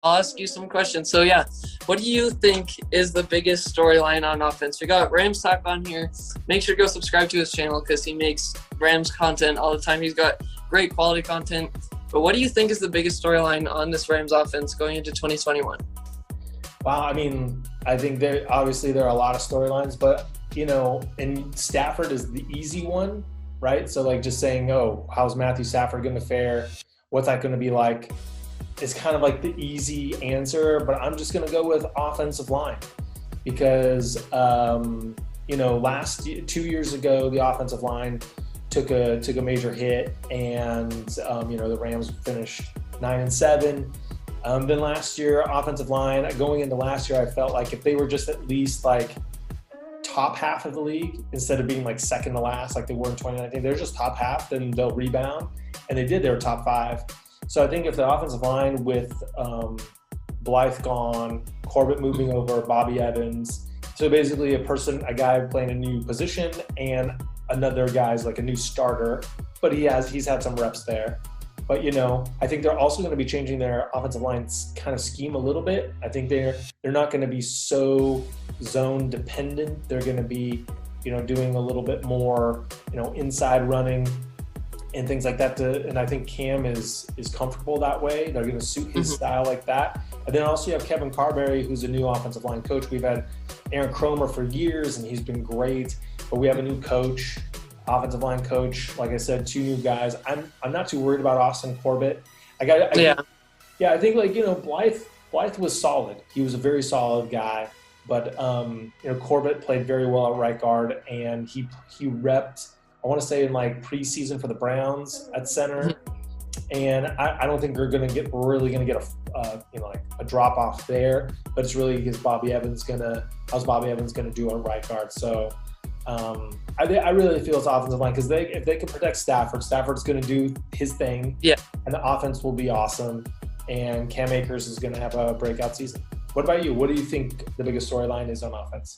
I'll ask you some questions. So yeah, what do you think is the biggest storyline on offense? We got Rams Talk on here. Make sure to go subscribe to his channel because he makes Rams content all the time. He's got great quality content. But what do you think is the biggest storyline on this Rams offense going into 2021? Wow, I mean, I think there are a lot of storylines, but and Stafford is the easy one, right? So like just saying, oh, how's Matthew Stafford going to fare? What's that going to be like? It's kind of like the easy answer, but I'm just going to go with offensive line because, 2 years ago, the offensive line took a major hit, and the Rams finished 9-7. Then last year, offensive line, going into last year, I felt like if they were just at least like top half of the league instead of being like second to last like they were in 2019, they're just top half, then they'll rebound, and they did. They were top 5. So I think if the offensive line with Blythe gone, Corbett moving over, Bobby Evans, so basically a guy playing a new position and another guy's like a new starter, but he's had some reps there. But I think they're also going to be changing their offensive line kind of scheme a little bit. I think they're not going to be so zone dependent. They're going to be doing a little bit more inside running and things like that. And I think Cam is comfortable that way. They're going to suit his style like that. And then also you have Kevin Carberry, who's a new offensive line coach. We've had Aaron Cromer for years, and he's been great. But we have a new coach, offensive line coach. Like I said, 2 new guys. I'm not too worried about Austin Corbett. I think Blythe was solid. He was a very solid guy. But Corbett played very well at right guard, and he repped, I want to say, in like preseason for the Browns at center. And I don't think they're really going to get a drop off there, but it's really because how's Bobby Evans going to do on right guard? So I really feel it's offensive line because if they can protect Stafford's going to do his thing. Yeah. And the offense will be awesome. And Cam Akers is going to have a breakout season. What about you? What do you think the biggest storyline is on offense?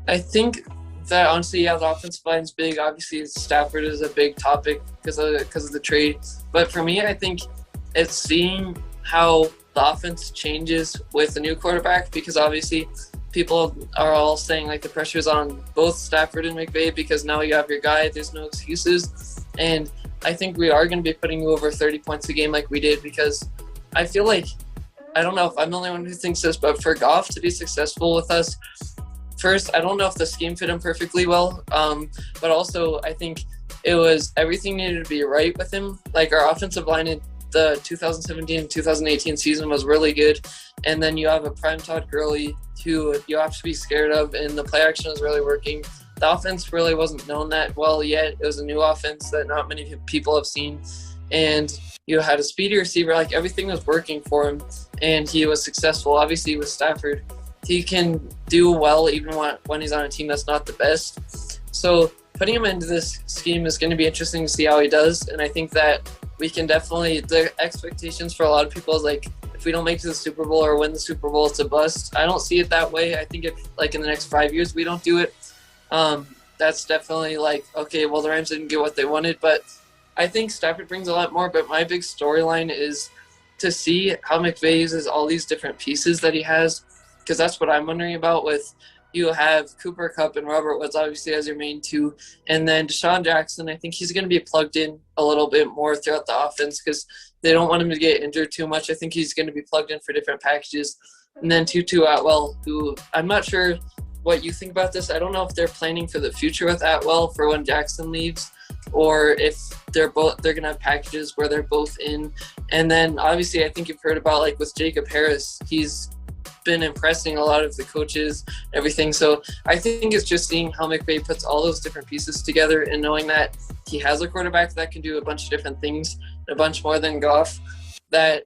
I think that honestly, the offensive line is big. Obviously, Stafford is a big topic because of the trade. But for me, I think it's seeing how the offense changes with the new quarterback, because obviously people are all saying like the pressure's on both Stafford and McVay because now you have your guy. There's no excuses. And I think we are going to be putting you over 30 points a game like we did, because I feel like, I don't know if I'm the only one who thinks this, but for Goff to be successful with us, first, I don't know if the scheme fit him perfectly well, but also I think everything needed to be right with him. Like our offensive line in the 2017-2018 season was really good, and then you have a prime Todd Gurley who you have to be scared of, and the play action is really working. The offense really wasn't known that well yet. It was a new offense that not many people have seen, and you had a speedy receiver. Like everything was working for him, and he was successful. Obviously with Stafford, he can do well even when he's on a team that's not the best. So putting him into this scheme is going to be interesting to see how he does. And I think that we can definitely, the expectations for a lot of people is like, if we don't make it to the Super Bowl or win the Super Bowl, it's a bust. I don't see it that way. I think if like in the next 5 years we don't do it, that's definitely like, okay, well the Rams didn't get what they wanted. But I think Stafford brings a lot more. But my big storyline is to see how McVay uses all these different pieces that he has, because that's what I'm wondering about. With you have Cooper Kupp and Robert Woods obviously as your main two, and then Deshaun Jackson, I think he's going to be plugged in a little bit more throughout the offense because they don't want him to get injured too much. I think he's going to be plugged in for different packages. And then Tutu Atwell, who I'm not sure what you think about this. I don't know if they're planning for the future with Atwell for when Jackson leaves, or if they're going to have packages where they're both in. And then obviously I think you've heard about like with Jacob Harris, he's been impressing a lot of the coaches, everything. So I think it's just seeing how McVay puts all those different pieces together and knowing that he has a quarterback that can do a bunch of different things, a bunch more than Goff, that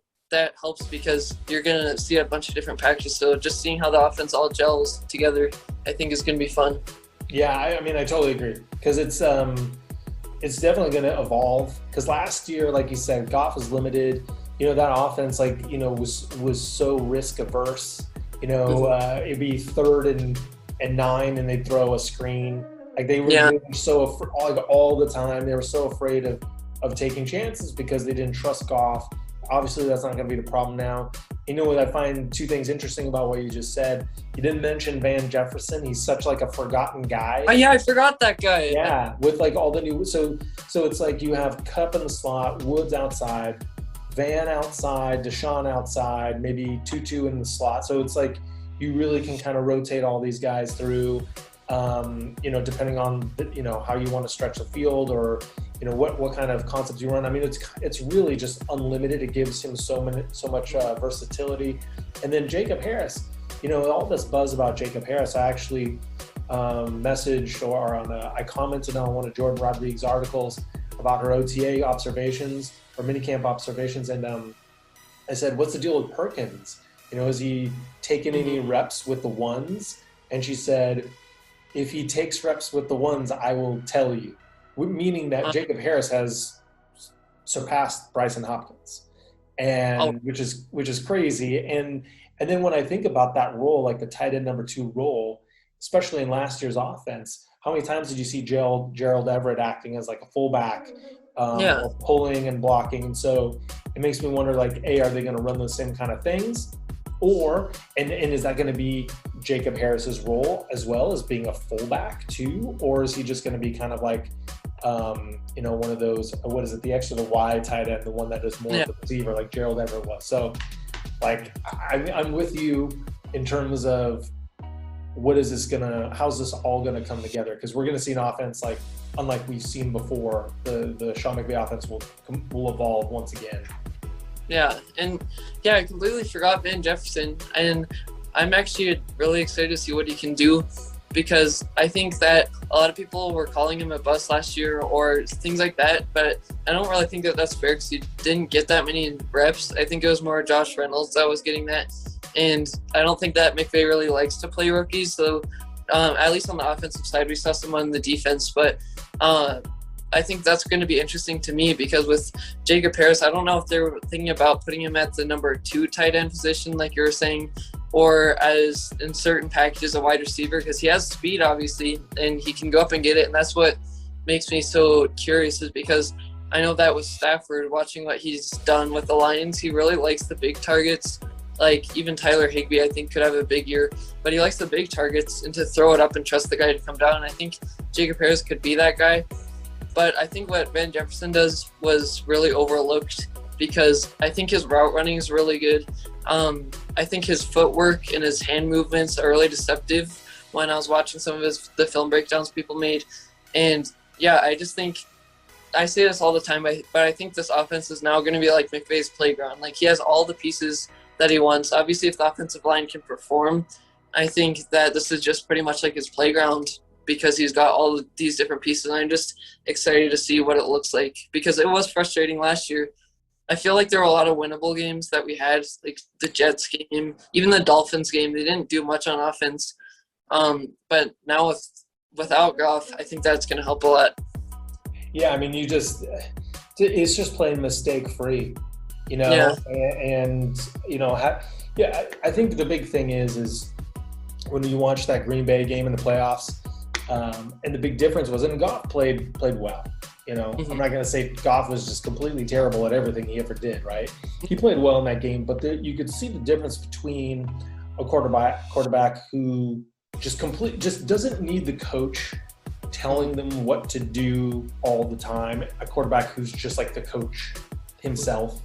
helps because you're going to see a bunch of different packages. So just seeing how the offense all gels together, I think is going to be fun. Yeah, I mean, I totally agree because it's definitely going to evolve because last year, like you said, Goff was limited. That offense, was so risk averse. It'd be 3rd and 9, and they'd throw a screen. Like they were so all the time. They were so afraid of taking chances because they didn't trust Goff. obviously that's not going to be the problem now. You know what I find two things interesting about what you just said. You didn't mention Van Jefferson. He's such like a forgotten guy. Oh yeah, I forgot that guy. Yeah, with like all the new so it's like you have Kupp in the slot, Woods outside, Van outside, Deshaun outside, maybe Tutu in the slot. So it's like you really can kind of rotate all these guys through, you know, depending on you know how you want to stretch the field or you know what kind of concepts you run. I mean, it's really just unlimited. It gives him so much versatility. And then Jacob Harris, you know, all this buzz about Jacob Harris, I actually messaged I commented on one of Jordan Rodriguez's articles about her OTA observations or minicamp observations, and I said, "What's the deal with Perkins? You know, is he taking any reps with the ones?" And she said, "If he takes reps with the ones, I will tell you." Meaning that Jacob Harris has surpassed Bryson Hopkins, and which is crazy. And then when I think about that role, like the tight end number 2 role, especially in last year's offense, how many times did you see Gerald Everett acting as like a fullback, or pulling and blocking? And so it makes me wonder, like, are they going to run those same kind of things? Or, and is that going to be Jacob Harris's role as well as being a fullback too? Or is he just going to be kind of like, you know, one of those, what is it, the X or the Y tight end, the one that does more of the receiver like Gerald Everett was. So like, I'm with you in terms of how's this all going to come together? Because we're going to see an offense like, unlike we've seen before, the Sean McVay offense will evolve once again. Yeah, and I completely forgot Van Jefferson, and I'm actually really excited to see what he can do, because I think that a lot of people were calling him a bust last year or things like that, but I don't really think that that's fair because he didn't get that many reps. I think it was more Josh Reynolds that was getting that, and I don't think that McVay really likes to play rookies, so at least on the offensive side, we saw someone in the defense, but I think that's going to be interesting to me, because with Jacob Harris, I don't know if they're thinking about putting him at the number 2 tight end position, like you were saying, or as in certain packages a wide receiver, because he has speed, obviously, and he can go up and get it. And that's what makes me so curious, is because I know that with Stafford, watching what he's done with the Lions, he really likes the big targets. Like even Tyler Higbee, I think, could have a big year, but he likes the big targets and to throw it up and trust the guy to come down. And I think Jacob Harris could be that guy. But I think what Van Jefferson does was really overlooked, because I think his route running is really good. I think his footwork and his hand movements are really deceptive when I was watching some of the film breakdowns people made. And yeah, I just think, I say this all the time, but I think this offense is now going to be like McVay's playground. Like, he has all the pieces that he wants. Obviously, if the offensive line can perform, I think that this is just pretty much like his playground, because he's got all of these different pieces. And I'm just excited to see what it looks like, because it was frustrating last year. I feel like there were a lot of winnable games that we had, like the Jets game, even the Dolphins game. They didn't do much on offense. But now without Goff, I think that's going to help a lot. Yeah, I mean, it's just plain mistake free, you know? Yeah. And you know, I think the big thing is when you watch that Green Bay game in the playoffs, and the big difference was, and Goff played well. You know, I'm not going to say Goff was just completely terrible at everything he ever did, right? He played well in that game, but you could see the difference between a quarterback who just doesn't need the coach telling them what to do all the time. A quarterback who's just like the coach himself,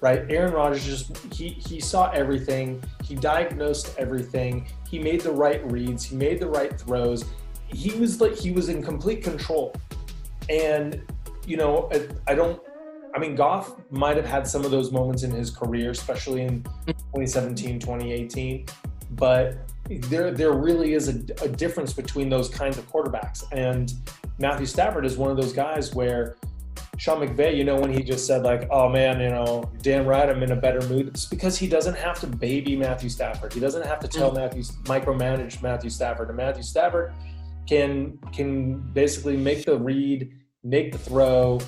right? Aaron Rodgers he saw everything. He diagnosed everything. He made the right reads. He made the right throws. He was in complete control. And, you know, Goff might have had some of those moments in his career, especially in 2017, 2018, but there really is a difference between those kinds of quarterbacks. And Matthew Stafford is one of those guys where Sean McVay, you know, when he just said like, oh man, you know, damn right, I'm in a better mood. It's because he doesn't have to baby Matthew Stafford. He doesn't have to micromanage Matthew Stafford. And Matthew Stafford can basically make the read, make the throw,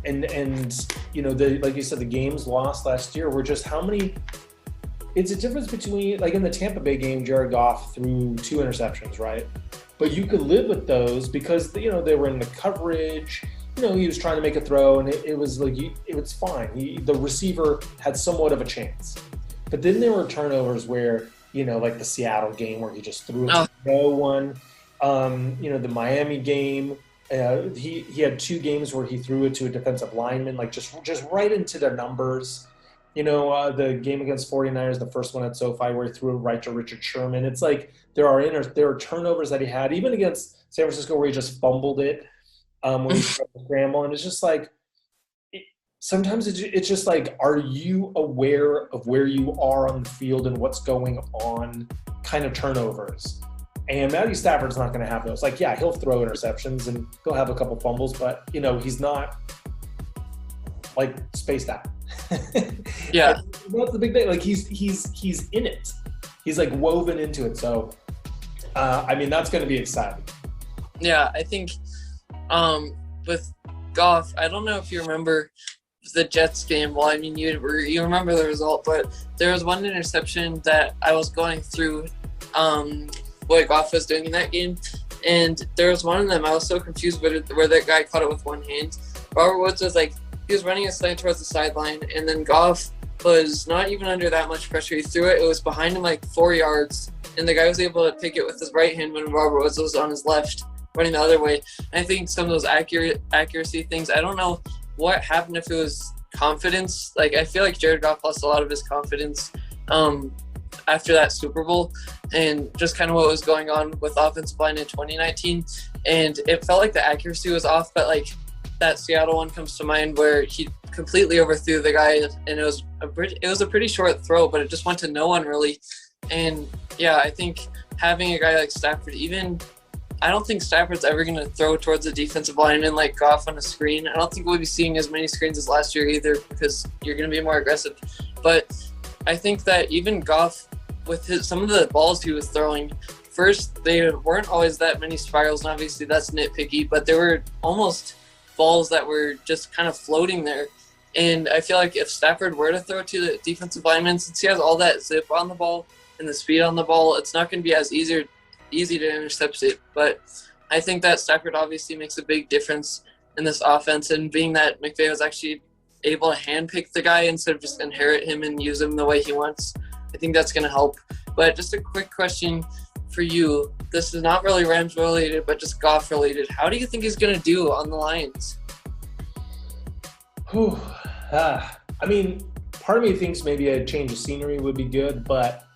and you know, like you said, the games lost last year were just how many. It's a difference between, like in the Tampa Bay game, Jared Goff threw 2 interceptions, right? But you could live with those because, you know, they were in the coverage. he was trying to make a throw, and it was like it was fine. The receiver had somewhat of a chance, but then there were turnovers where like the Seattle game where he just threw it to no one. The Miami game, he had 2 games where he threw it to a defensive lineman, like just right into their numbers. The game against 49ers, the first one at SoFi where he threw it right to Richard Sherman. It's like there are turnovers that he had, even against San Francisco where he just fumbled it when he tried to scramble. And it's just like sometimes it's just like, are you aware of where you are on the field and what's going on kind of turnovers? And Matthew Stafford's not going to have those. Like, yeah, he'll throw interceptions and he'll have a couple fumbles, but, he's not, like, spaced out. Yeah. That's the big thing. Like, he's in it. He's, like, woven into it. So, that's going to be exciting. Yeah, I think with Goff, I don't know if you remember the Jets game. Well, you remember the result, but there was one interception that I was going through what Goff was doing in that game, and there was one of them I was so confused with where that guy caught it with one hand. Robert Woods was like, he was running a slant towards the sideline, and then Goff was not even under that much pressure. He threw it. It was behind him like 4 yards, and the guy was able to pick it with his right hand when Robert Woods was on his left, running the other way. And I think some of those accuracy things, I don't know what happened, if it was confidence. Like, I feel like Jared Goff lost a lot of his confidence after that Super Bowl, and just kind of what was going on with offensive line in 2019. And it felt like the accuracy was off, but like that Seattle one comes to mind where he completely overthrew the guy, and it was a pretty short throw, but it just went to no one really. And yeah, I think having a guy like Stafford, I don't think Stafford's ever going to throw towards a defensive lineman like Goff on a screen. I don't think we'll be seeing as many screens as last year either, because you're going to be more aggressive. But I think that even Goff, with some of the balls he was throwing, first, they weren't always that many spirals, and obviously that's nitpicky, but there were almost balls that were just kind of floating there. And I feel like if Stafford were to throw to the defensive lineman, since he has all that zip on the ball and the speed on the ball, it's not going to be as easy to intercept it. But I think that Stafford obviously makes a big difference in this offense, and being that McVay was actually able to handpick the guy instead of just inherit him and use him the way he wants, I think that's going to help. But just a quick question for you. This is not really Rams related, but just Goff related. How do you think he's going to do on the Lions? Part of me thinks maybe a change of scenery would be good, but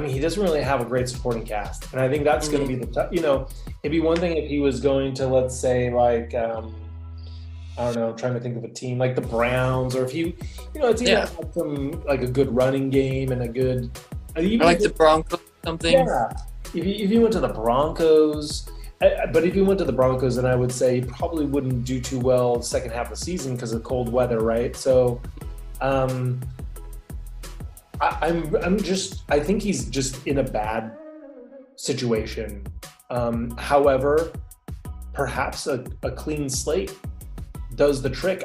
he doesn't really have a great supporting cast. And I think that's going to be it'd be one thing if he was going to, let's say, like, I don't know, I'm trying to think of a team like the Browns, or if he, a team that had some, like, a good running game and a good, or like the Broncos or something. Yeah. If you went to the Broncos, but if you went to the Broncos, then I would say he probably wouldn't do too well the second half of the season because of cold weather, right? So, I think he's just in a bad situation. However, perhaps a clean slate does the trick.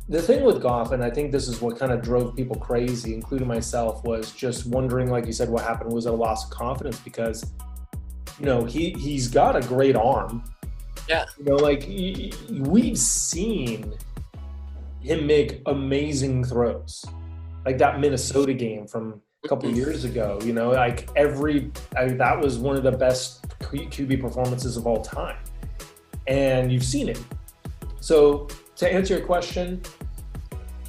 The thing with Goff, and I think this is what kind of drove people crazy, including myself, was just wondering, like you said, what happened. Was it a loss of confidence? Because, he's got a great arm. Yeah. We've seen him make amazing throws. Like that Minnesota game from a couple of years ago, that was one of the best QB performances of all time. And you've seen it. So to answer your question,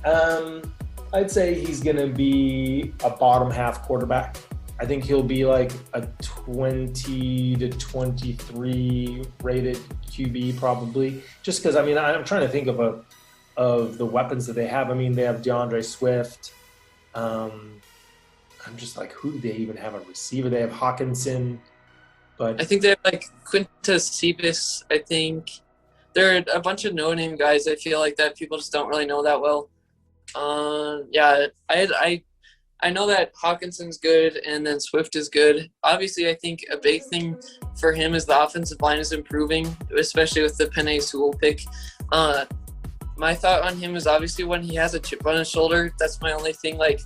I'd say he's going to be a bottom half quarterback. I think he'll be like a 20 to 23 rated QB probably. Just because, I'm trying to think of the weapons that they have. They have DeAndre Swift. I'm just like, who do they even have a receiver? They have Hawkinson, but I think they have like Quintus Cephas. I think there are a bunch of no-name guys. I feel like that people just don't really know that well. I know that Hawkinson's good and then Swift is good. Obviously, I think a big thing for him is the offensive line is improving, especially with the Penei Sewell pick. My thought on him is obviously when he has a chip on his shoulder, that's my only thing. Like,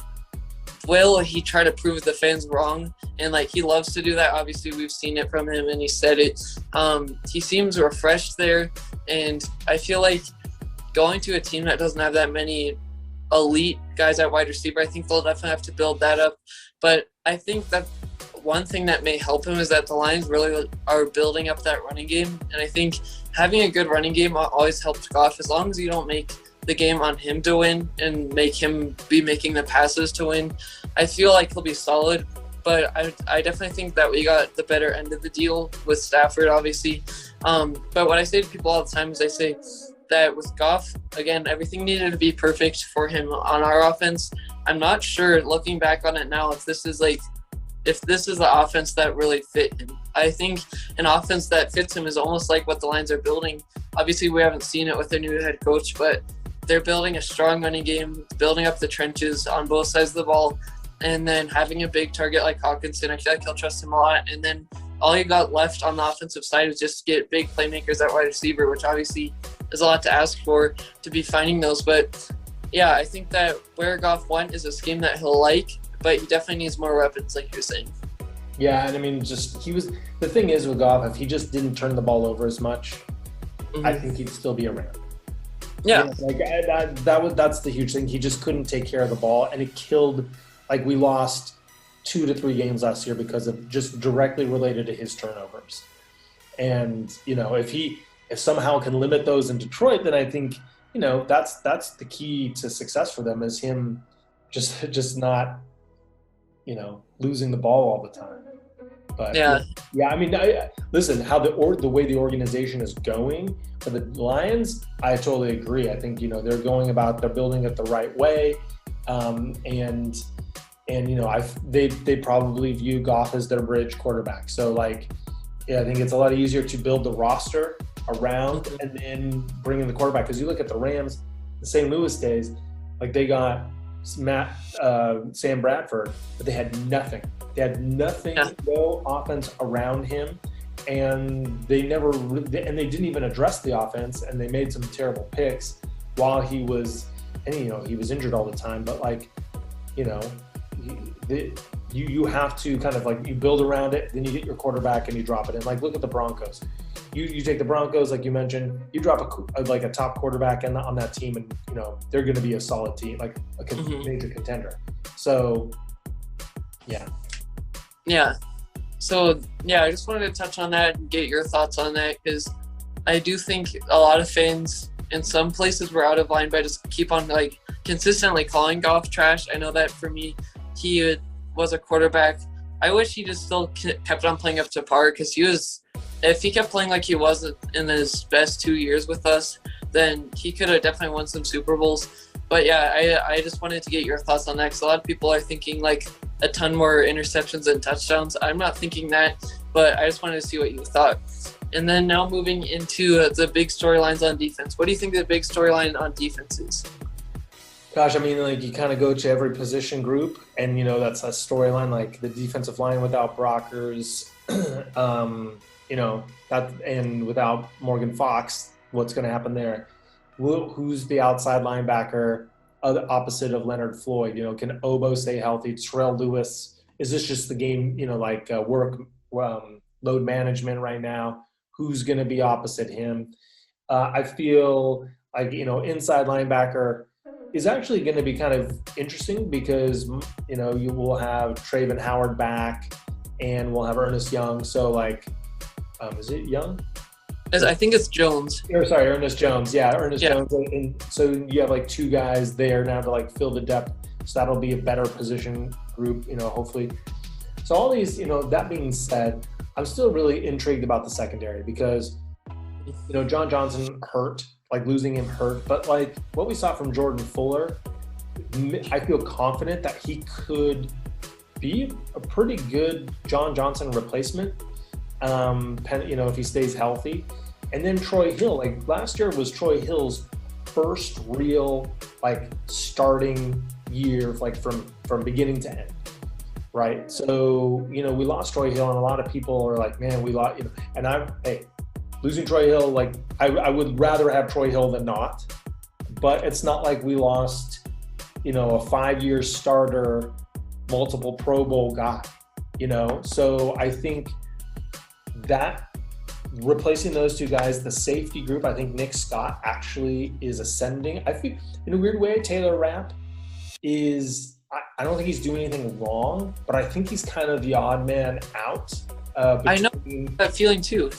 will he try to prove the fans wrong? And like, he loves to do that. Obviously, we've seen it from him, and he said it. He seems refreshed there, and I feel like going to a team that doesn't have that many elite guys at wide receiver, I think they'll definitely have to build that up. But I think that one thing that may help him is that the Lions really are building up that running game, and I think having a good running game always helps Goff, as long as you don't make the game on him to win and make him be making the passes to win. I feel like he'll be solid, but I definitely think that we got the better end of the deal with Stafford, obviously. But what I say to people all the time is I say that with Goff, again, everything needed to be perfect for him on our offense. I'm not sure, looking back on it now, if this is the offense that really fit him. I think an offense that fits him is almost like what the Lions are building. Obviously, we haven't seen it with their new head coach, but they're building a strong running game, building up the trenches on both sides of the ball, and then having a big target like Hawkinson. I feel like he'll trust him a lot. And then all you got left on the offensive side is just get big playmakers at wide receiver, which obviously is a lot to ask for, to be finding those. But yeah, I think that where Goff went is a scheme that he'll like, but he definitely needs more weapons, like you're saying. Yeah, and I mean, the thing is with Goff, if he just didn't turn the ball over as much, I think he'd still be around. Yeah. Like that's the huge thing. He just couldn't take care of the ball, and it killed. Like, we lost 2 to 3 games last year because of just directly related to his turnovers. And if somehow can limit those in Detroit, then I think that's the key to success for them, is him just not losing the ball all the time. But yeah, I mean, listen, how the way the organization is going for the Lions, I totally agree. I think they're building it the right way, and they probably view Goff as their bridge quarterback. So I think it's a lot easier to build the roster around and then bring in the quarterback. Because you look at the Rams, the St. Louis days, like, they got Sam Bradford, but they had nothing. They had nothing, no offense around him, and they didn't even address the offense, and they made some terrible picks while he was injured all the time. But you have to kind of you build around it, then you get your quarterback and you drop it in. Like, look at the Broncos. You take the Broncos, like you mentioned, you drop a top quarterback on that team, and they're going to be a solid team, like a major contender. So yeah. So yeah, I just wanted to touch on that and get your thoughts on that, because I do think a lot of fans in some places were out of line by just keep on consistently calling Goff trash. I know that for me, he was a quarterback. I wish he just still kept on playing up to par, because if he kept playing like he was in his best 2 years with us, then he could have definitely won some Super Bowls. But yeah, I just wanted to get your thoughts on that, because a lot of people are thinking a ton more interceptions and touchdowns. I'm not thinking that, but I just wanted to see what you thought. And then now moving into the big storylines on defense. What do you think the big storyline on defense is? Gosh, I mean, you kind of go to every position group, and that's a storyline, like the defensive line without Brockers, and without Morgan Fox, what's going to happen there? Who's the outside linebacker opposite of Leonard Floyd? Can Obo stay healthy? Terrell Lewis, is this just the game, work load management right now? Who's going to be opposite him? I feel like, inside linebacker is actually going to be kind of interesting, because, you will have Traven Howard back, and we'll have Ernest Young. So is it Young? I think it's Jones. Sorry, Ernest Jones. Yeah, Ernest Jones. And so you have 2 guys there now to fill the depth. So that'll be a better position group, hopefully. So all these, that being said, I'm still really intrigued about the secondary, because, John Johnson hurt, losing him hurt. But what we saw from Jordan Fuller, I feel confident that he could be a pretty good John Johnson replacement, if he stays healthy. And then Troy Hill, last year was Troy Hill's first real starting year, from beginning to end, right? So we lost Troy Hill, and a lot of people are like, man, we lost, and losing Troy Hill, I would rather have Troy Hill than not, but it's not like we lost a 5-year starter multiple Pro Bowl guy, So I think that replacing those two guys, the safety group, I think Nick Scott actually is ascending. I feel in a weird way, Taylor Rapp is, I don't think he's doing anything wrong, but I think he's kind of the odd man out. I know that feeling too.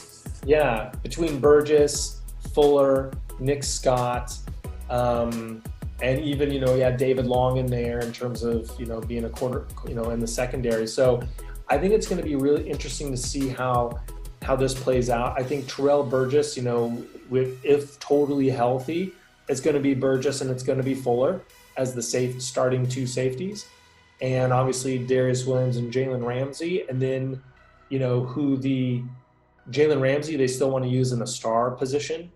Yeah, between Burgess, Fuller, Nick Scott, and even, you had David Long in there in terms of, being a quarter, in the secondary. So I think it's going to be really interesting to see how this plays out. I think Terrell Burgess, if totally healthy, it's going to be Burgess and it's going to be Fuller as the starting two safeties. And obviously Darius Williams and Jalen Ramsey. And then, Jalen Ramsey, they still want to use in the star position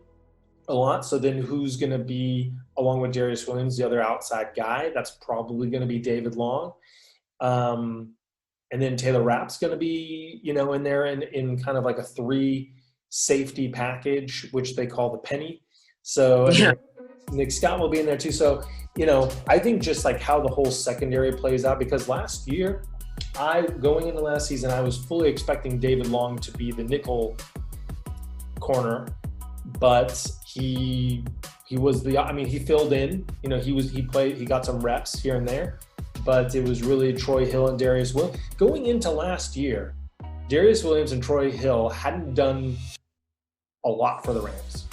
a lot. So then who's going to be, along with Darius Williams, the other outside guy? That's probably going to be David Long. And then Taylor Rapp's going to be, in there in kind of like a 3 safety package, which they call the penny. So Nick Scott will be in there too. So, I think just like how the whole secondary plays out, because last year, going into last season, I was fully expecting David Long to be the nickel corner, but he filled in, he got some reps here and there, but it was really Troy Hill and Darius Williams. Going into last year, Darius Williams and Troy Hill hadn't done a lot for the Rams.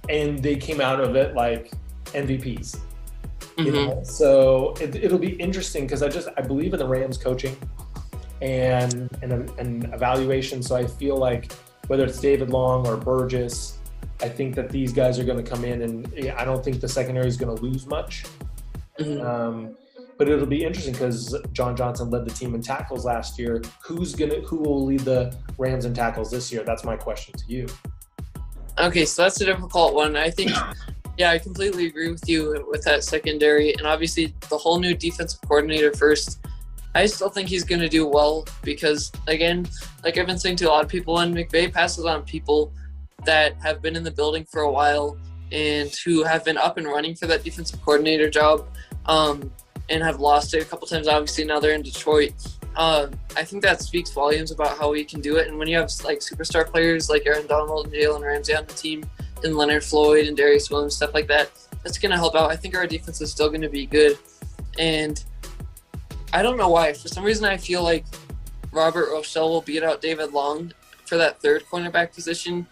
And they came out of it like MVPs. So it'll be interesting because I believe in the Rams coaching and evaluation. So I feel like whether it's David Long or Burgess, I think that these guys are going to come in, and I don't think the secondary is going to lose much. But it'll be interesting because John Johnson led the team in tackles last year. Who will lead the Rams in tackles this year? That's my question to you. Okay, so that's a difficult one. I think, I completely agree with you with that secondary. And obviously the whole new defensive coordinator first, I still think he's going to do well because, again, like I've been saying to a lot of people, when McVay passes on people that have been in the building for a while and who have been up and running for that defensive coordinator job, and have lost it a couple times. Obviously now they're in Detroit. I think that speaks volumes about how he can do it. And when you have like superstar players like Aaron Donald and Jalen Ramsey on the team, and Leonard Floyd and Darius Williams, stuff like that, that's going to help out. I think our defense is still going to be good. And I don't know why. For some reason, I feel like Robert Rochelle will beat out David Long for that third cornerback position.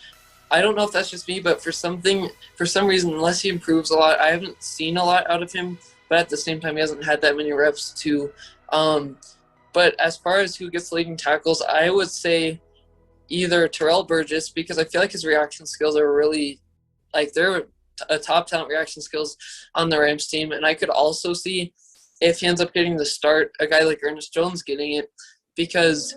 I don't know if that's just me, but for some reason, unless he improves a lot, I haven't seen a lot out of him. But at the same time, he hasn't had that many reps too. But as far as who gets leading tackles, I would say either Terrell Burgess, because I feel like his reaction skills are really, like, they're a top talent reaction skills on the Rams team. And I could also see, if he ends up getting the start, a guy like Ernest Jones getting it, because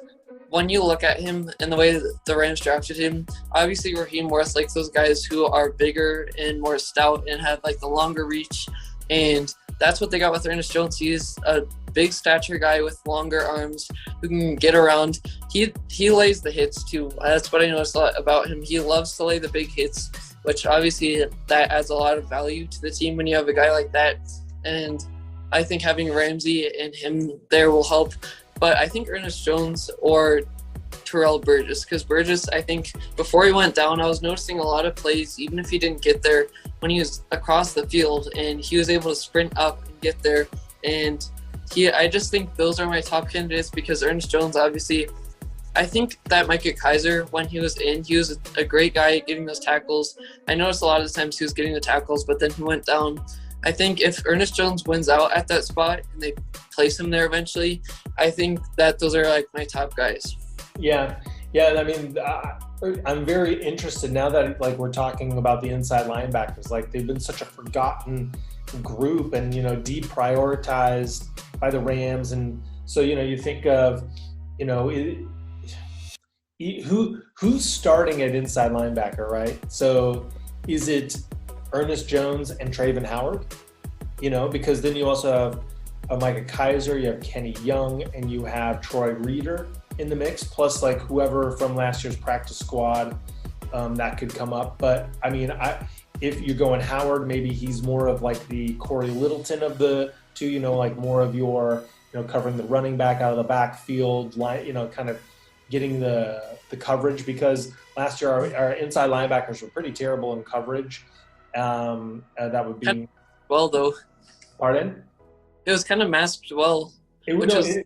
when you look at him and the way that the Rams drafted him, obviously Raheem Morris likes those guys who are bigger and more stout and have like the longer reach, and that's what they got with Ernest Jones. He's a big stature guy with longer arms who can get around. He lays the hits too. That's what I noticed a lot about him. He loves to lay the big hits, which obviously that adds a lot of value to the team when you have a guy like that. And I think having Ramsey and him there will help. But I think Ernest Jones or Terrell Burgess, because Burgess, I think before he went down, I was noticing a lot of plays, even if he didn't get there, when he was across the field and he was able to sprint up and get there. And I just think those are my top candidates, because Ernest Jones, obviously, I think that Micah Kaiser, when he was in, he was a great guy at getting those tackles. I noticed a lot of the times he was getting the tackles, but then he went down. I think if Ernest Jones wins out at that spot and they place him there eventually, I think that those are like my top guys. Yeah. I mean, I'm very interested now that like we're talking about the inside linebackers. Like, they've been such a forgotten group and, deprioritized by the Rams. And so, you think of, who's starting at inside linebacker, right? So is it Ernest Jones and Traven Howard? Because then you also have Micah Kaiser, you have Kenny Young, and you have Troy Reeder in the mix, plus like whoever from last year's practice squad that could come up. But I mean, if you're going Howard, maybe he's more of like the Corey Littleton of the to, like more of your, covering the running back out of the backfield, line, kind of getting the coverage, because last year our inside linebackers were pretty terrible in coverage. That would be well though. Pardon? It was kind of masked well. Exactly.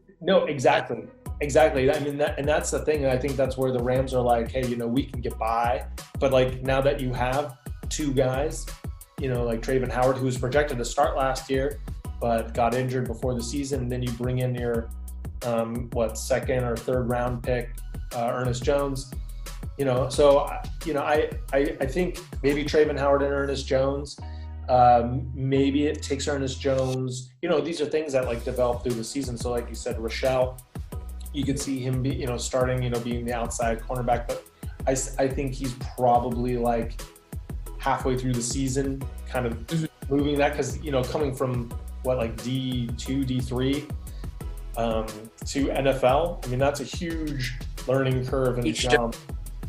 I mean, and that's the thing. And I think that's where the Rams are like, hey, we can get by, but like now that you have two guys, like Travon Howard, who was projected to start last year, but got injured before the season, and then you bring in your second or third round pick, Ernest Jones. So I think maybe Travon Howard and Ernest Jones. Maybe it takes Ernest Jones. These are things that like develop through the season. So like you said, Rochelle, you could see him be, starting, being the outside cornerback. But I think he's probably like halfway through the season, kind of moving that, because coming from like D2, D3 to NFL. I mean, that's a huge learning curve and jump.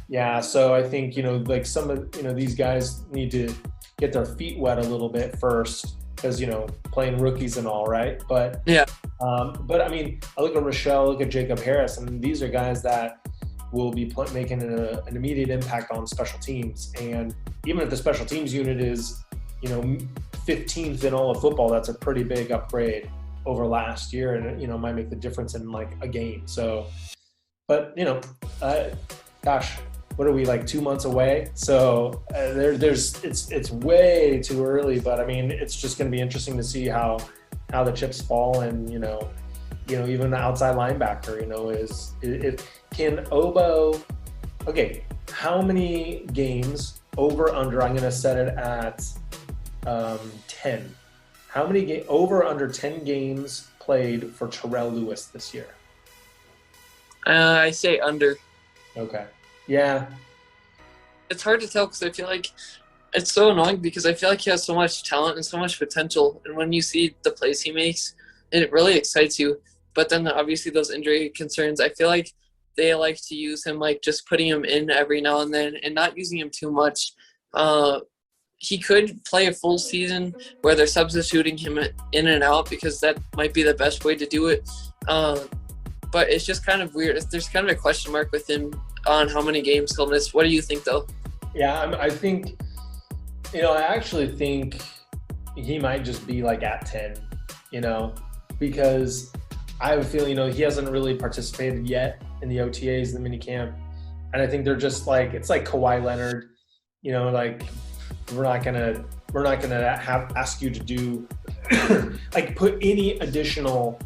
Yeah, so I think like some of these guys need to get their feet wet a little bit first, because playing rookies and all, right? But yeah. But I mean, I look at Rochelle, look at Jacob Harris, and these are guys that will be making an immediate impact on special teams. And even if the special teams unit is 15th in all of football, that's a pretty big upgrade over last year, and might make the difference in like a game. So, but gosh, what are we, like 2 months away? So it's way too early, but I mean, it's just going to be interesting to see how the chips fall, and even the outside linebacker, can Obo, okay, how many games over under? I'm going to set it at 10. How many over under 10 games played for Terrell Lewis this year? I say under. Okay. Yeah. It's hard to tell, because I feel like it's so annoying, because I feel like he has so much talent and so much potential. And when you see the plays he makes, it really excites you. But then obviously those injury concerns, I feel like they like to use him, like just putting him in every now and then and not using him too much. He could play a full season where they're substituting him in and out, because that might be the best way to do it. But it's just kind of weird. There's kind of a question mark with him on how many games he'll miss. What do you think, though? Yeah, I think, I actually think he might just be like at 10, because I have a feeling, he hasn't really participated yet in the OTAs, the minicamp. And I think they're just like, it's like Kawhi Leonard, like we're not gonna ask you to do like put any additional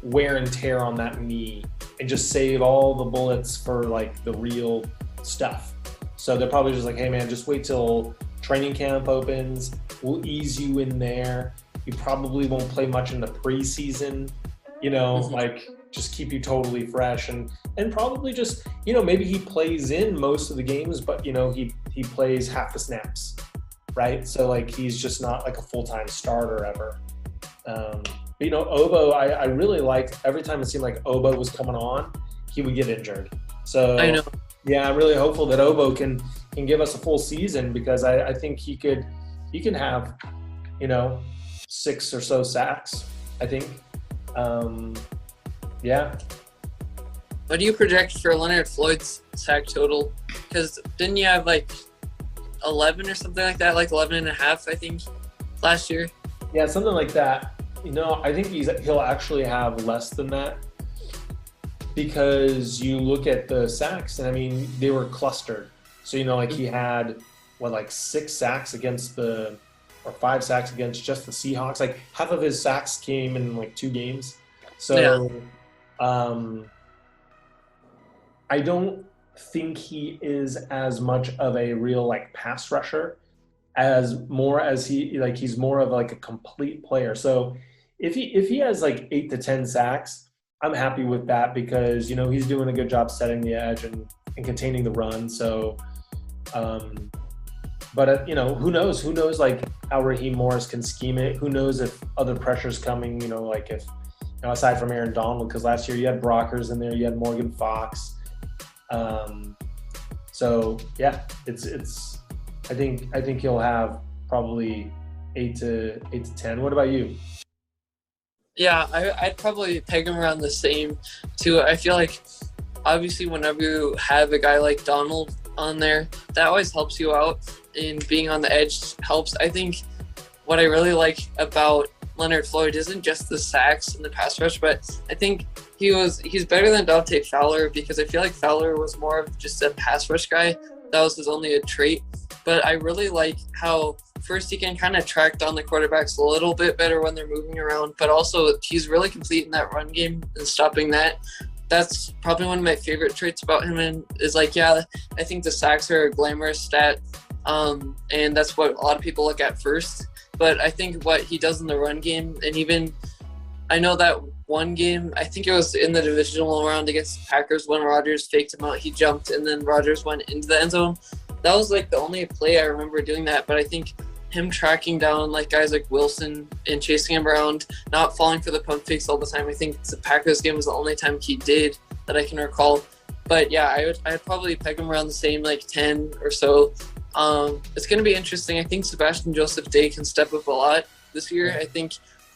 wear and tear on that knee and just save all the bullets for like the real stuff. So they're probably just like, hey man, just wait till training camp opens. We'll ease you in there. You probably won't play much in the preseason, like just keep you totally fresh, and probably just, maybe he plays in most of the games, but he plays half the snaps, right? So like he's just not like a full-time starter ever. But, Obo, I really liked every time it seemed like Obo was coming on, he would get injured. So I know. Yeah, I'm really hopeful that Obo can give us a full season, because I think he can have, 6 or so sacks, I think. Yeah. What do you project for Leonard Floyd's sack total? Because didn't you have like 11 or something like that, like 11 and a half, I think, last year? Yeah, something like that. I think he'll actually have less than that, because you look at the sacks, and I mean, they were clustered. So, like he had, 6 sacks or 5 sacks against just the Seahawks. Like half of his sacks came in like 2 games. So, I don't think he is as much of a real like pass rusher as he's more of like a complete player. So if he has like 8 to 10 sacks, I'm happy with that, because he's doing a good job setting the edge and containing the run. So but who knows like how Raheem Morris can scheme it. Who knows if other pressure's coming, like if aside from Aaron Donald, because last year you had Brockers in there, you had Morgan Fox. So yeah, it's I think he'll have probably 8 to 10. What about you? Yeah, I'd probably peg him around the same too. I feel like obviously whenever you have a guy like Donald on there, that always helps you out, and being on the edge helps. I think what I really like about Leonard Floyd isn't just the sacks and the pass rush, but I think he's better than Dante Fowler, because I feel like Fowler was more of just a pass rush guy. That was his only a trait. But I really like how first he can kind of track down the quarterbacks a little bit better when they're moving around, but also he's really complete in that run game and stopping that. That's probably one of my favorite traits about him, and is like, yeah, I think the sacks are a glamorous stat, and that's what a lot of people look at first. But I think what he does in the run game, and even I know that one game, I think it was in the divisional round against the Packers when Rodgers faked him out, he jumped and then Rodgers went into the end zone. That was like the only play I remember doing that. But I think him tracking down like guys like Wilson and chasing him around, not falling for the pump fakes all the time, I think the Packers game was the only time he did that I can recall. But yeah, I'd probably peg him around the same, like 10 or so. It's going to be interesting. I think Sebastian Joseph Day can step up a lot this year. I think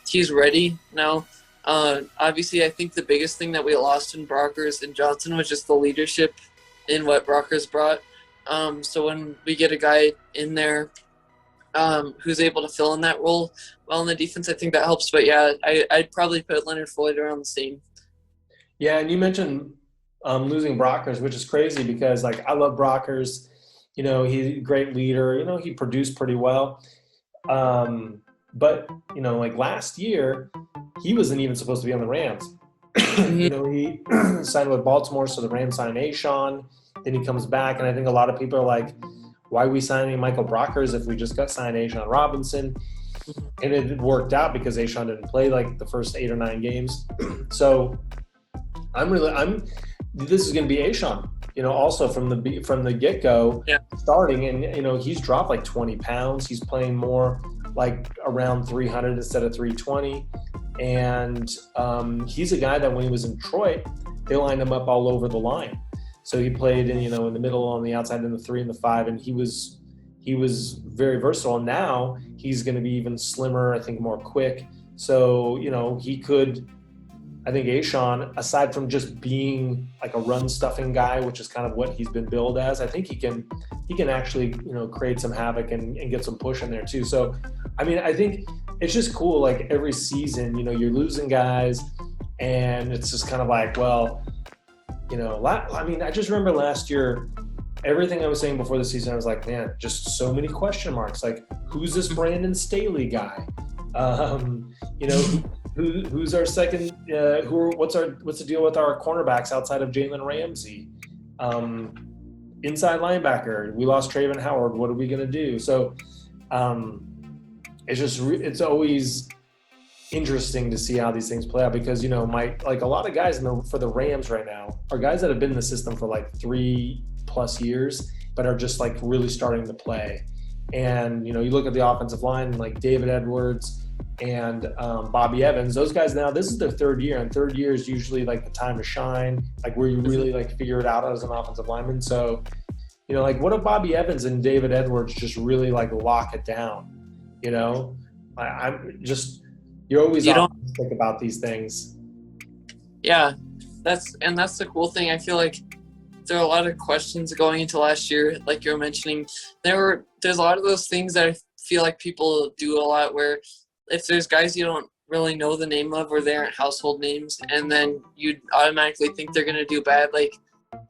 he's ready now. Obviously, I think the biggest thing that we lost in Brockers and Johnson was just the leadership in what Brockers brought. So when we get a guy in there who's able to fill in that role well in the defense, I think that helps. But yeah, I'd probably put Leonard Floyd around the same. Yeah, and you mentioned losing Brockers, which is crazy because, like, I love Brockers. You know, he's a great leader. You know, he produced pretty well. But, you know, like last year, he wasn't even supposed to be on the Rams. You know, he signed with Baltimore, so the Rams signed Ashawn. Then he comes back, and I think a lot of people are like, why are we signing Michael Brockers if we just got signed Ashawn Robinson? And it worked out because Ashawn didn't play like the first 8 or 9 games. So this is going to be Ashawn, you know, also from the get-go, starting. And, you know, he's dropped like 20 pounds. He's playing more like around 300 instead of 320. And he's a guy that when he was in Detroit, they lined him up all over the line. So he played in, you know, in the middle, on the outside, in the 3 and the 5, and he was very versatile. And now he's going to be even slimmer, I think more quick. So, you know, he could, I think Ashawn, aside from just being like a run stuffing guy, which is kind of what he's been billed as, I think he can actually, you know, create some havoc and get some push in there too. So, I mean, I think it's just cool. Like every season, you know, you're losing guys, and it's just kind of like, well, you know, I mean, I just remember last year, everything I was saying before the season, I was like, man, just so many question marks. Like, who's this Brandon Staley guy? You know, who's our second? What's the deal with our cornerbacks outside of Jalen Ramsey? Inside linebacker, we lost Traven Howard. What are we gonna do? So, it's always interesting to see how these things play out, because, you know, like a lot of guys for the Rams right now are guys that have been in the system for like 3+ years, but are just like really starting to play. And, you know, you look at the offensive line, like David Edwards and Bobby Evans, those guys now, this is their 3rd year, and 3rd year is usually like the time to shine, like where you really like figure it out as an offensive lineman. So, you know, like what if Bobby Evans and David Edwards just really like lock it down? You know, you're always optimistic about these things. Yeah, that's the cool thing. I feel like there are a lot of questions going into last year, like you're mentioning. There's a lot of those things that I feel like people do a lot, where if there's guys you don't really know the name of, or they aren't household names, and then you automatically think they're going to do bad. Like,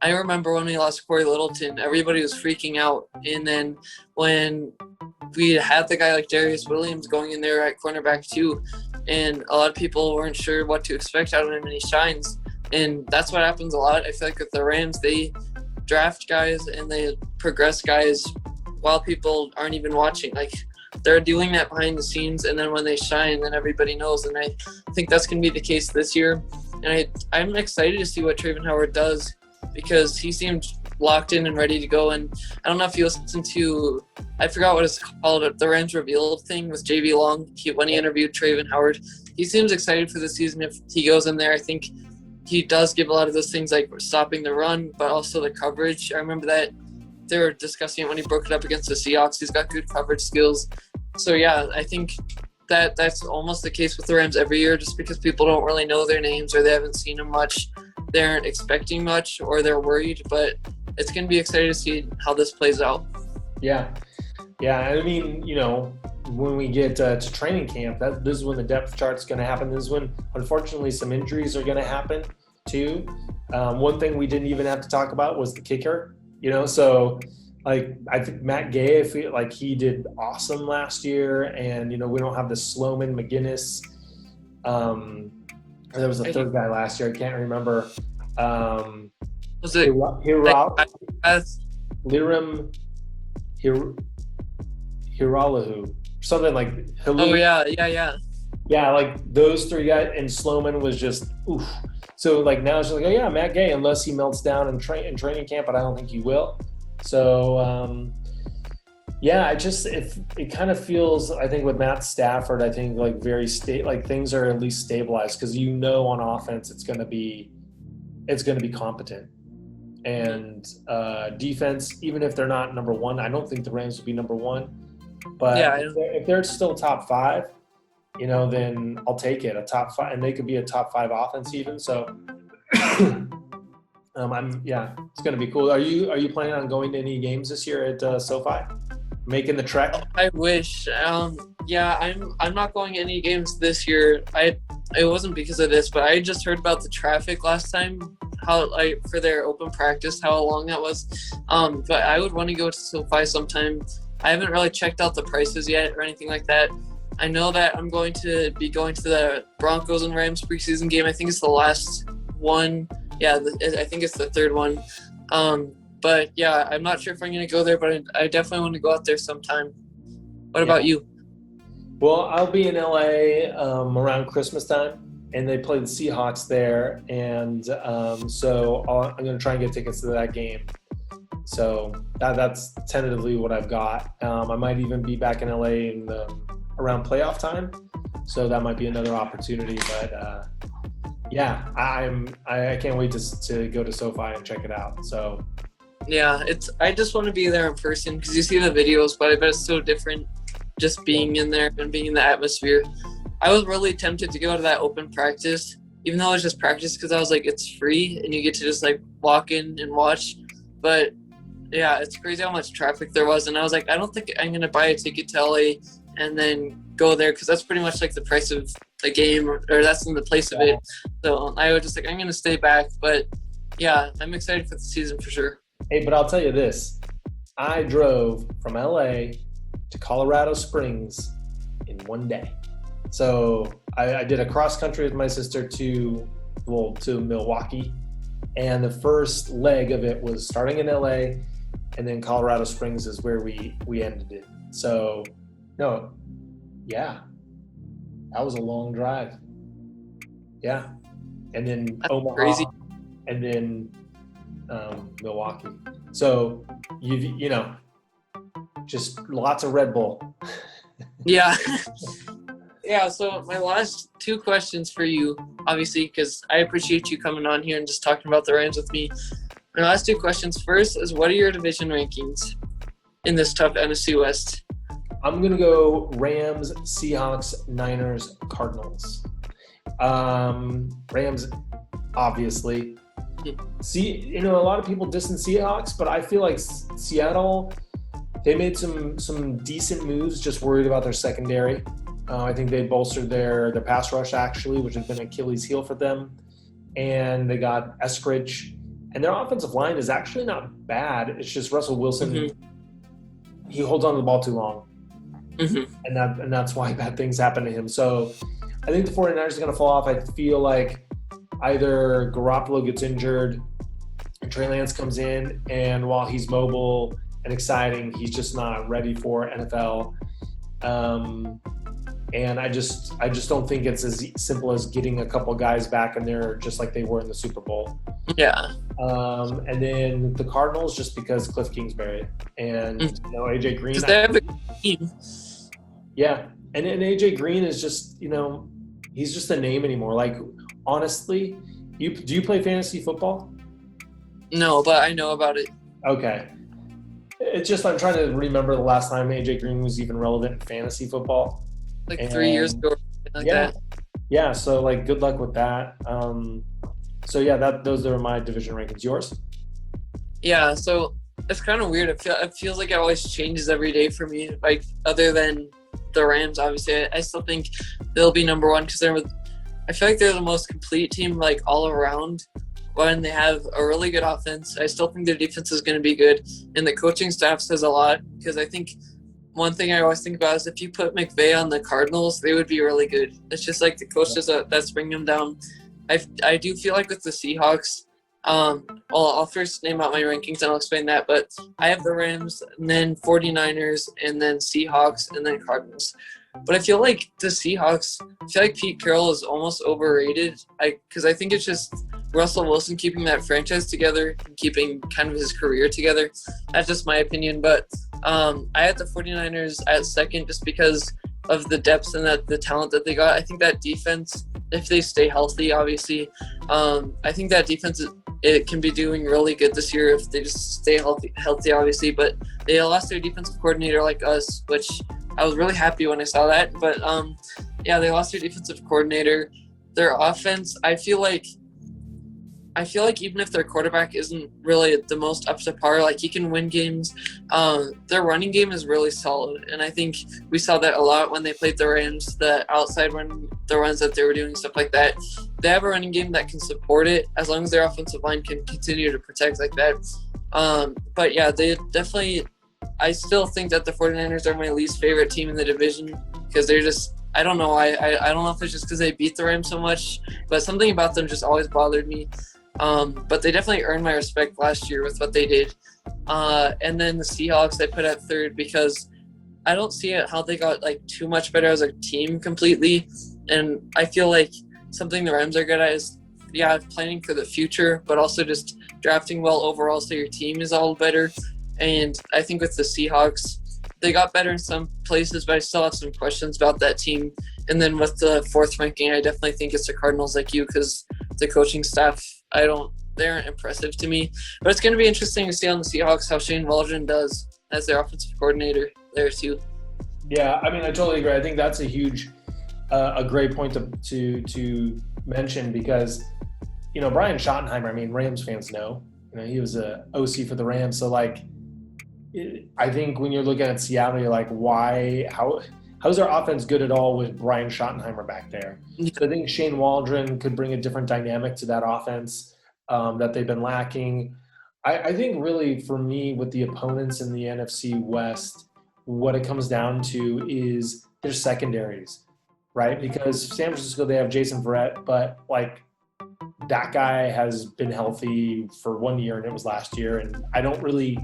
I remember when we lost Corey Littleton, everybody was freaking out. And then when we had the guy like Darius Williams going in there at cornerback too, and a lot of people weren't sure what to expect out of him, and he shines. And that's what happens a lot. I feel like with the Rams, they draft guys and they progress guys while people aren't even watching. Like, they're doing that behind the scenes, and then when they shine, then everybody knows. And I think that's going to be the case this year. And I'm excited to see what Traven Howard does, because he seemed locked in and ready to go. And I don't know if you listened to, I forgot what it's called, the Rams Revealed thing with JV Long, when he interviewed Traven Howard. He seems excited for the season if he goes in there. I think he does give a lot of those things, like stopping the run, but also the coverage. I remember that they were discussing it when he broke it up against the Seahawks. He's got good coverage skills. So yeah, I think that that's almost the case with the Rams every year, just because people don't really know their names or they haven't seen them much. They aren't expecting much or they're worried, but it's going to be exciting to see how this plays out. Yeah. Yeah. I mean, when we get to training camp, this is when the depth chart's going to happen. This is when, unfortunately, some injuries are going to happen too. One thing we didn't even have to talk about was the kicker, so like I think Matt Gay, I feel like he did awesome last year, and we don't have the Sloman McGinnis. There was a third guy last year. I can't remember. Was it Lirim Hiralahu? Something like Hilu. Oh yeah. Yeah, like those three guys, and Sloman was just oof. So like now it's just like, oh yeah, Matt Gay, unless he melts down in training camp, but I don't think he will. So yeah, it kind of feels, I think with Matt Stafford, I think like like things are at least stabilized, because on offense it's going to be competent, and defense, even if they're not number one, I don't think the Rams will be number one, but if they're still top five, then I'll take it, a top five, and they could be a top five offense even. So it's going to be cool. Are you planning on going to any games this year at SoFi? Making the trek? I wish. I'm not going to any games this year. It wasn't because of this, but I just heard about the traffic last time, for their open practice, how long that was. But I would want to go to SoFi sometime. I haven't really checked out the prices yet or anything like that. I know that I'm going to be going to the Broncos and Rams preseason game. I think it's the last one. Yeah, I think it's the third one. But yeah, I'm not sure if I'm going to go there, but I definitely want to go out there sometime. What about you? Well, I'll be in LA around Christmas time, and they play the Seahawks there, and so I'm going to try and get tickets to that game. So that's tentatively what I've got. I might even be back in LA around playoff time, so that might be another opportunity. But yeah, I can't wait to go to SoFi and check it out. So yeah, I just want to be there in person, because you see the videos, but I bet it's so different just being in there and being in the atmosphere. I was really tempted to go to that open practice, even though it was just practice, because I was like, it's free and you get to just like walk in and watch. But yeah, it's crazy how much traffic there was, and I was like, I don't think I'm gonna buy a ticket to LA and then go there, because that's pretty much like the price of the game, or that's in the place of it. So I was just like, I'm gonna stay back. But yeah, I'm excited for the season for sure. Hey, but I'll tell you this, I drove from LA to Colorado Springs in one day. So I did a cross country with my sister to Milwaukee, and the first leg of it was starting in LA, and then Colorado Springs is where we ended it. So that was a long drive. Yeah. And then That's Omaha, crazy. and then Milwaukee. So just lots of Red Bull. Yeah. Yeah, so my last two questions for you, obviously, because I appreciate you coming on here and just talking about the Rams with me. My last two questions. First is, what are your division rankings in this tough NFC West? I'm going to go Rams, Seahawks, Niners, Cardinals. Rams, obviously. See, a lot of people dissing Seahawks, but I feel like Seattle, they made some decent moves, just worried about their secondary. I think they bolstered their pass rush, actually, which has been an Achilles heel for them. And they got Eskridge. And their offensive line is actually not bad. It's just Russell Wilson, he holds on to the ball too long. And that's why bad things happen to him. So I think the 49ers are going to fall off. I feel like either Garoppolo gets injured and Trey Lance comes in, and while he's mobile and exciting, he's just not ready for NFL. And I just don't think it's as simple as getting a couple guys back in there just like they were in the Super Bowl. Yeah. And then the Cardinals, just because Cliff Kingsbury and AJ Green. Because they have a team. Yeah, and AJ Green is just he's just a name anymore. Like, honestly, do you play fantasy football? No, but I know about it. Okay. It's just I'm trying to remember the last time AJ Green was even relevant in fantasy football. like 3 years ago, or something like yeah, that. yeah. So like, good luck with that. So yeah, those are my division rankings. Yours? Yeah, so it's kind of weird. It feels like it always changes every day for me. Like, other than the Rams, obviously, I still think they'll be number one because I feel like they're the most complete team, like, all around. When they have a really good offense, I still think their defense is going to be good, and the coaching staff says a lot, because I think one thing I always think about is if you put McVay on the Cardinals, they would be really good. It's just like the coaches that's bringing them down. I do feel like with the Seahawks, well, I'll first name out my rankings and I'll explain that, but I have the Rams, and then 49ers, and then Seahawks, and then Cardinals. But I feel like the Seahawks, I feel like Pete Carroll is almost overrated, because I think it's just Russell Wilson keeping that franchise together and keeping kind of his career together. That's just my opinion. But I had the 49ers at second just because of the depth and the talent that they got. I think that defense, if they stay healthy, obviously, I think that defense, it can be doing really good this year if they just stay healthy, obviously. But they lost their defensive coordinator like us, which I was really happy when I saw that. But yeah, they lost their defensive coordinator. Their offense, I feel like even if their quarterback isn't really the most up to par, like, he can win games, their running game is really solid. And I think we saw that a lot when they played the Rams, the outside run, the runs that they were doing, stuff like that. They have a running game that can support it as long as their offensive line can continue to protect like that. But yeah, they definitely, I still think that the 49ers are my least favorite team in the division, because they're just, I don't know. I don't know if it's just because they beat the Rams so much, but something about them just always bothered me. But they definitely earned my respect last year with what they did. And then the Seahawks I put at third because I don't see how they got like too much better as a team completely. And I feel like something the Rams are good at is, planning for the future, but also just drafting well overall so your team is all better. And I think with the Seahawks, they got better in some places, but I still have some questions about that team. And then with the fourth ranking, I definitely think it's the Cardinals, like you, because the coaching staff, they aren't impressive to me. But it's going to be interesting to see on the Seahawks how Shane Waldron does as their offensive coordinator there too. Yeah, I mean, I totally agree. I think that's a great point to mention, because, Brian Schottenheimer, I mean, Rams fans know, he was a OC for the Rams. So like, I think when you're looking at Seattle, you're like, how's their offense good at all with Brian Schottenheimer back there? So I think Shane Waldron could bring a different dynamic to that offense that they've been lacking. I think really for me with the opponents in the NFC West, what it comes down to is their secondaries, right? Because San Francisco, they have Jason Verrett, but like that guy has been healthy for 1 year and it was last year. And I don't really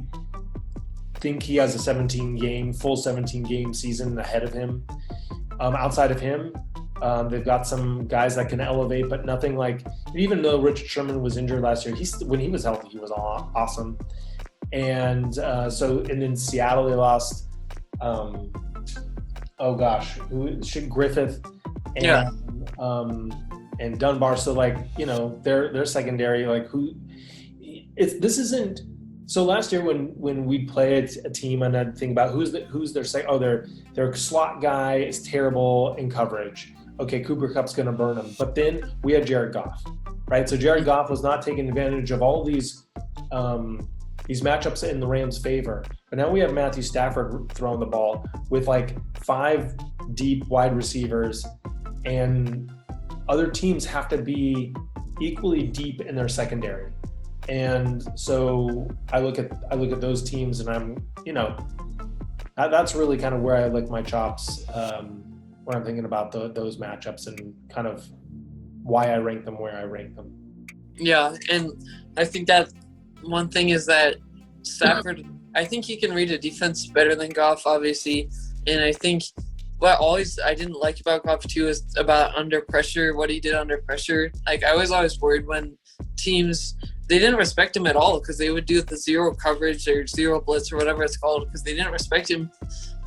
think he has a full 17 game season ahead of him. Outside of him, they've got some guys that can elevate, but nothing like, even though Richard Sherman was injured last year, when he was healthy, he was awesome. And and in Seattle, they lost, Griffith and Dunbar. So like, their secondary, like so last year when we played a team and I'd think about who's their slot guy is terrible in coverage. Okay, Cooper Kupp's going to burn him. But then we had Jared Goff, right? So Jared Goff was not taking advantage of all these matchups in the Rams' favor. But now we have Matthew Stafford throwing the ball with like 5 deep wide receivers, and other teams have to be equally deep in their secondary. And so I look at those teams, and I'm, that's really kind of where I lick my chops when I'm thinking about those matchups and kind of why I rank them where I rank them. Yeah, and I think that one thing is that Stafford, I think he can read a defense better than Goff, obviously. And I think what I didn't like about Goff too is about under pressure, what he did under pressure. Like, I was always worried when teams, they didn't respect him at all, because they would do the zero coverage or zero blitz or whatever it's called, because they didn't respect him.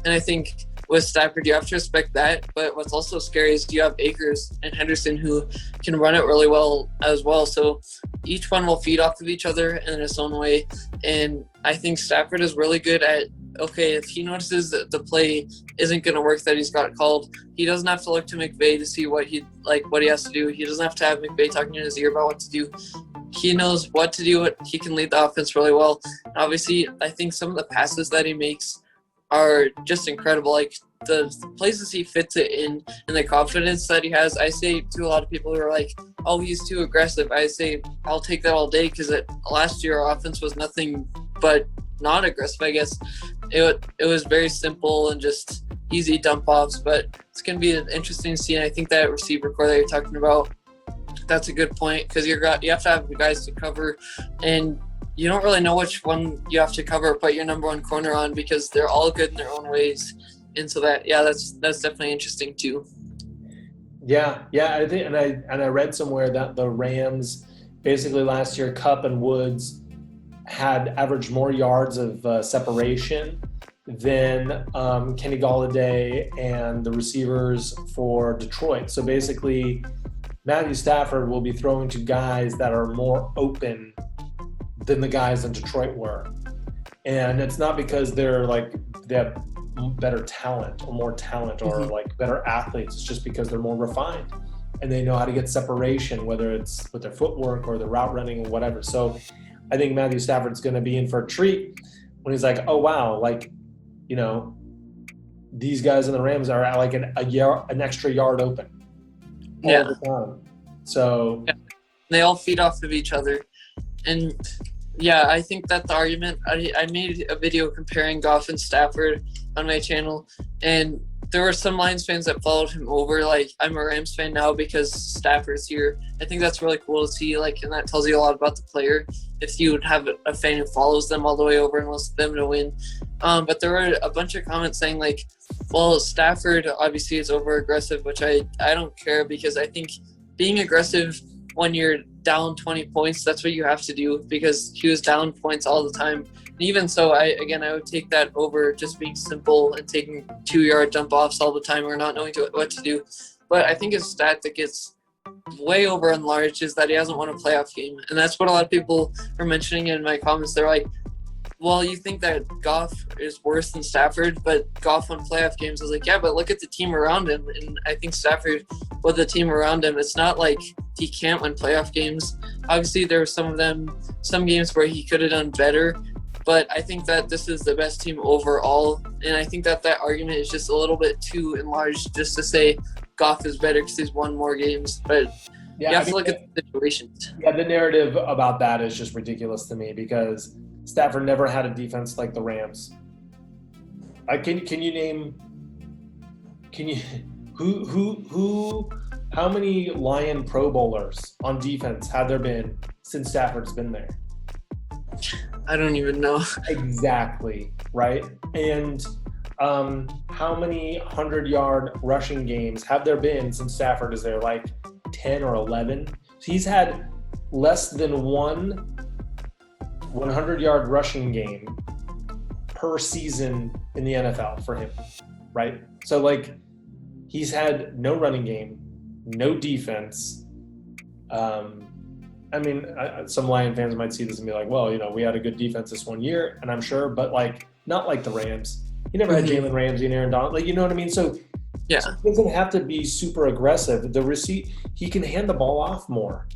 And I think with Stafford, you have to respect that. But what's also scary is you have Akers and Henderson who can run it really well as well. So each one will feed off of each other in its own way. And I think Stafford is really good at okay, if he notices that the play isn't going to work that he's got called, he doesn't have to look to McVay to see what he has to do. He doesn't have to have McVay talking in his ear about what to do. He knows what to do. He can lead the offense really well. Obviously, I think some of the passes that he makes are just incredible. Like the places he fits it in and the confidence that he has. I say to a lot of people who are like, oh, he's too aggressive. I say, I'll take that all day, because last year our offense was nothing but not aggressive, I guess. It was very simple and just easy dump offs, but it's going to be an interesting scene. I think that receiver core that you're talking about, that's a good point, because you have to have the guys to cover, and you don't really know which one you have to cover, put your number one corner on, because they're all good in their own ways. And so that's definitely interesting too. Yeah, I think, and I read somewhere that the Rams basically last year, Kupp and Woods had averaged more yards of separation than Kenny Golladay and the receivers for Detroit. So basically, Matthew Stafford will be throwing to guys that are more open than the guys in Detroit were. And it's not because they have better talent or more talent or like better athletes. It's just because they're more refined and they know how to get separation, whether it's with their footwork or the route running or whatever. So I think Matthew Stafford's going to be in for a treat when he's like, oh, wow, like, you know, these guys in the Rams are at like an extra yard open all the time. So they all feed off of each other. And yeah, I think that the argument, I made a video comparing Goff and Stafford on my channel, and there were some Lions fans that followed him over. Like, I'm a Rams fan now because Stafford's here. I think that's really cool to see, like, and that tells you a lot about the player if you would have a fan who follows them all the way over and wants them to win. But there were a bunch of comments saying, like, well, Stafford obviously is over-aggressive, which I don't care, because I think being aggressive when you're down 20 points, that's what you have to do, because he was down points all the time. And even so, I would take that over just being simple and taking 2-yard dump offs all the time or not knowing what to do. But I think his stat that gets way over enlarged is that he hasn't won a playoff game. And that's what a lot of people are mentioning in my comments. They're like, well, you think that Goff is worse than Stafford, but Goff won playoff games. I was like, yeah, but look at the team around him. And I think Stafford, with the team around him, it's not like he can't win playoff games. Obviously, there were some games where he could have done better, but I think that this is the best team overall. And I think that argument is just a little bit too enlarged just to say Goff is better because he's won more games. But you have to look at the situations. Yeah, the narrative about that is just ridiculous to me, because Stafford never had a defense like the Rams. How many Lion Pro Bowlers on defense have there been since Stafford's been there? I don't even know. Exactly, right? And how many 100-yard rushing games have there been since Stafford is there? Like 10 or 11? He's had less than one 100-yard rushing game per season in the NFL for him, right? So, like, he's had no running game, no defense. I mean, some Lion fans might see this and be like, well, you know, we had a good defense this one year, and I'm sure, but, like, not like the Rams. He never had Jalen Ramsey and Aaron Donald. Like, you know what I mean? So, yeah, so he doesn't have to be super aggressive. He can hand the ball off more.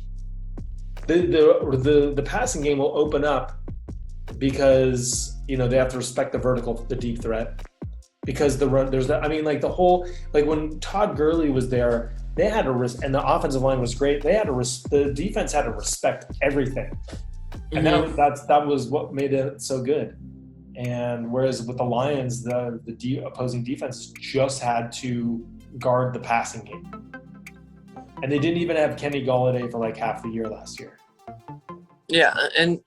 The passing game will open up because, you know, they have to respect the deep threat, because the run, the whole, like when Todd Gurley was there, they had to and the offensive line was great. The defense had to respect everything. And that was what made it so good. And whereas with the Lions, the opposing defense just had to guard the passing game. And they didn't even have Kenny Golladay for like half the year last year. Yeah, and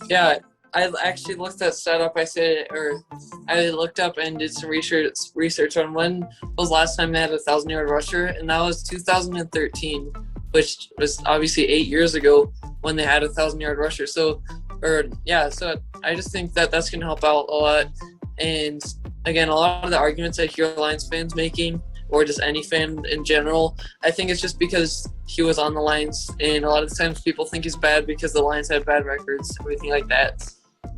yeah, I actually looked that stat up. I looked up and did some research on when was last time they had a 1,000-yard rusher, and that was 2013, which was obviously 8 years ago when they had a 1,000-yard rusher. So I just think that that's going to help out a lot. And again, a lot of the arguments I hear Lions fans making, or just any fan in general, I think it's just because he was on the Lions, and a lot of times people think he's bad because the Lions had bad records, everything like that.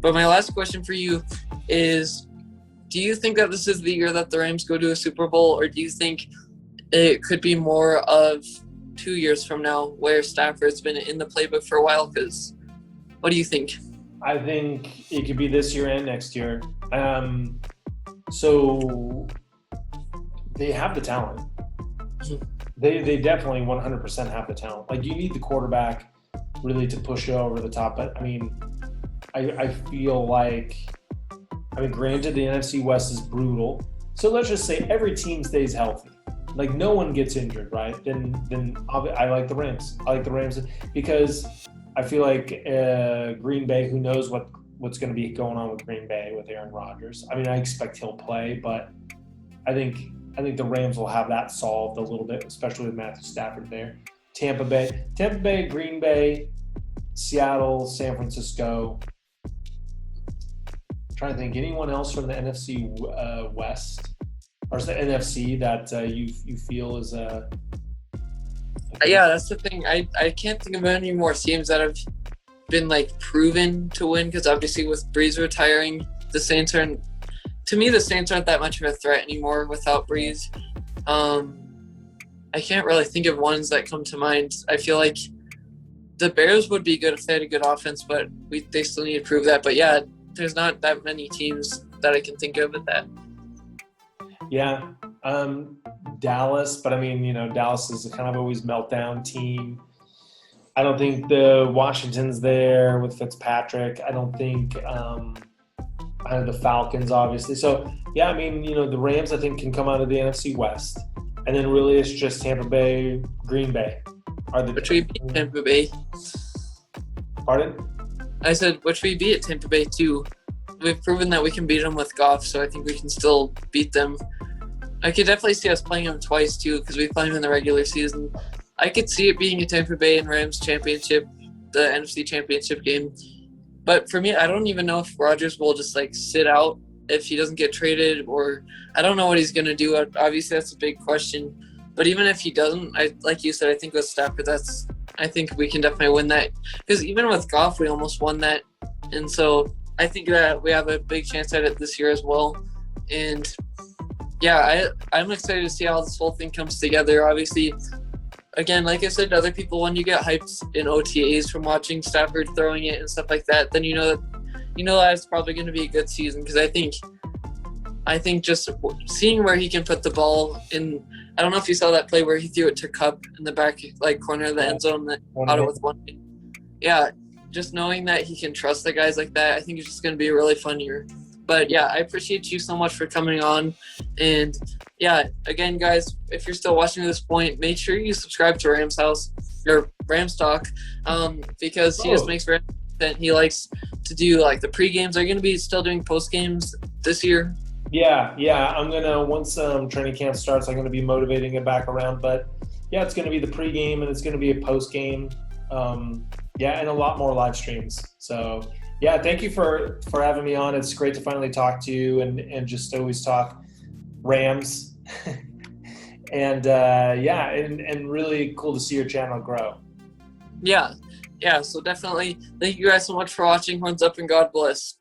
But my last question for you is, do you think that this is the year that the Rams go to a Super Bowl, or do you think it could be more of 2 years from now where Stafford's been in the playbook for a while? Because what do you think? I think it could be this year and next year. So they have the talent. They definitely 100% have the talent. Like, you need the quarterback really to push you over the top. But I mean, I feel like, granted, the NFC West is brutal. So let's just say every team stays healthy. Like, no one gets injured, right? Then I like the Rams. I like the Rams because I feel like Green Bay, who knows what's going to be going on with Green Bay with Aaron Rodgers. I mean, I expect he'll play, but I think the Rams will have that solved a little bit, especially with Matthew Stafford there. Tampa Bay, Green Bay, Seattle, San Francisco. I'm trying to think, anyone else from the NFC West or the NFC that you feel is Yeah, that's the thing. I can't think of any more teams that have been like proven to win, because obviously with Breeze retiring, the Saints aren't that much of a threat anymore without Breeze. I can't really think of ones that come to mind. I feel like the Bears would be good if they had a good offense, but they still need to prove that. But yeah, there's not that many teams that I can think of at that. Yeah, Dallas, but I mean, Dallas is a kind of always meltdown team. I don't think the Washington's there with Fitzpatrick. I don't think the Falcons, obviously. So, yeah, I mean, the Rams, I think, can come out of the NFC West. And then really it's just Tampa Bay, Green Bay. Which we beat Tampa Bay. Pardon? I said, which we beat Tampa Bay too. We've proven that we can beat them with Goff, so I think we can still beat them. I could definitely see us playing them twice too, because we play them in the regular season. I could see it being a Tampa Bay and Rams championship, the NFC championship game. But for me, I don't even know if Rodgers will just sit out if he doesn't get traded, or I don't know what he's going to do. Obviously, that's a big question. But even if he doesn't, like you said, I think with Stafford, I think we can definitely win that. Because even with Goff, we almost won that. And so I think that we have a big chance at it this year as well. And yeah, I'm excited to see how this whole thing comes together. Obviously, again, like I said to other people, when you get hyped in OTAs from watching Stafford throwing it and stuff like that, then you know that it's probably going to be a good season. Because I think just seeing where he can put the ball in. I don't know if you saw that play where he threw it to Cup in the back corner of the end zone that caught it with one hand. Yeah, just knowing that he can trust the guys like that, I think it's just going to be a really fun year. But yeah, I appreciate you so much for coming on. And yeah, again, guys, if you're still watching at this point, make sure you subscribe to Rams Talk, because he just makes Rams content. He likes to do the pre-games. Are you going to be still doing post-games this year? Yeah. I'm going to, once training camp starts, I'm going to be motivating it back around. But yeah, it's going to be the pre-game and it's going to be a post-game. And a lot more live streams. So yeah, thank you for having me on. It's great to finally talk to you and just always talk Rams. and really cool to see your channel grow. Yeah. So definitely thank you guys so much for watching. Horns up and God bless.